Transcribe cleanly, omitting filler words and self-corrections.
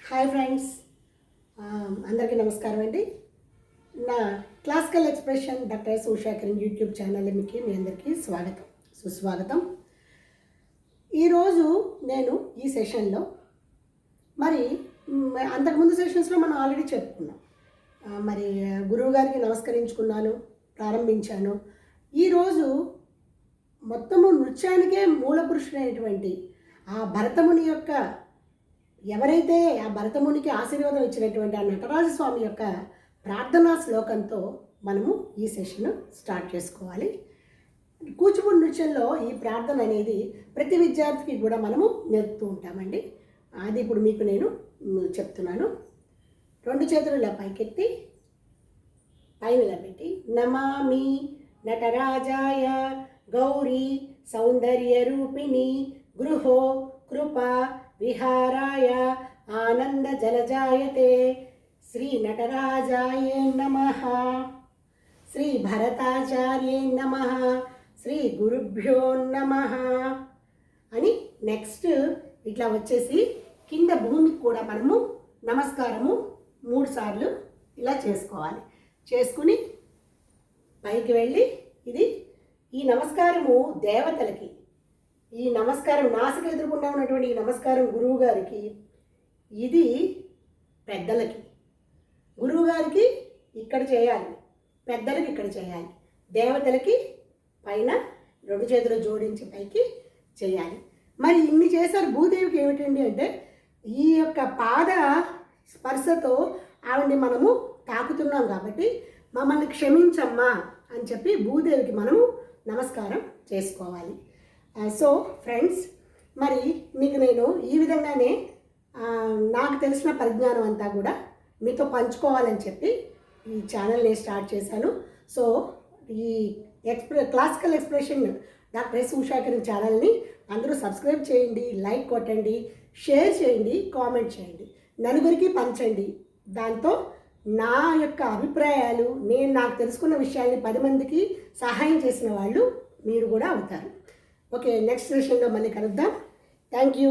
Hi friends, అందరికీ నమస్కారం అండి. నా classical expression doctor yes Ushakiran YouTube channel మీకు మీ అందరికీ సుస్వాగతం. ఈరోజు నేను ఈ సెషన్లో మరి అంతకుముందు సెషన్స్లో మనం ఆల్రెడీ చెప్పుకున్నాం. మరి గురువు గారికి నమస్కరించుకున్నాను, ప్రారంభించాను. ఈరోజు మొత్తము నృత్యానికే మూల పురుషుడైనటువంటి ఆ భరతముని యొక్క ఎవరైతే ఆ భరతమునికి ఆశీర్వాదం ఇచ్చినటువంటి ఆ నటరాజస్వామి యొక్క ప్రార్థనా శ్లోకంతో మనము ఈ సెషన్ స్టార్ట్ చేసుకోవాలి. కూచిపూడి నృత్యంలో ఈ ప్రార్థన అనేది ప్రతి విద్యార్థికి కూడా మనము నేర్పుతూ ఉంటామండి. అది ఇప్పుడు మీకు నేను చెప్తున్నాను. 2 చేతులు ఇలా పైకెత్తి పైన నిలబెట్టి నమామి నటరాజాయ గౌరీ సౌందర్య రూపిణి గృహో కృపా విహారాయ ఆనంద జలజాయతే శ్రీ నటరాజాయే నమః, శ్రీ భరతాచార్యే నమః, శ్రీ గురుభ్యో నమః అని నెక్స్ట్ ఇట్లా వచ్చేసి కింద భూమికి కూడా మనము నమస్కారము 3 సార్లు ఇలా చేసుకోవాలి. చేసుకుని పైకి వెళ్ళి ఈ నమస్కారము దేవతలకి, ఈ నమస్కారం నాసిక ఎదురుకుండా ఉన్నటువంటి ఈ నమస్కారం గురువు గారికి, ఇది పెద్దలకి. గురువు గారికి ఇక్కడ చేయాలి, పెద్దలకి ఇక్కడ చేయాలి, దేవతలకి పైన 2 చేతులు జోడించి పైకి చేయాలి. మరి ఇన్ని చేశారు. భూదేవికి ఏమిటండి అంటే ఈ యొక్క పాద స్పర్శతో ఆవిడ్ని మనము తాకుతున్నాం కాబట్టి మమ్మల్ని క్షమించమ్మా అని చెప్పి భూదేవికి మనము నమస్కారం చేసుకోవాలి. సో ఫ్రెండ్స్, మరి మీకు నేను ఈ విధంగానే నాకు తెలిసిన పరిజ్ఞానం అంతా కూడా మీతో పంచుకోవాలని చెప్పి ఈ ఛానల్ని స్టార్ట్ చేశాను. సో ఈ classical expression doctor yes Ushakiran ఛానల్ని అందరూ సబ్స్క్రైబ్ చేయండి, లైక్ కొట్టండి, షేర్ చేయండి, కామెంట్ చేయండి, నలుగురికి పంచండి. దాంతో నా యొక్క అభిప్రాయాలు, నేను నాకు తెలుసుకున్న విషయాల్ని 10 మందికి సహాయం చేసిన వాళ్ళు మీరు కూడా అవుతారు. ఓకే, నెక్స్ట్ సెషన్లో మళ్ళీ కలుద్దాం. Thank you.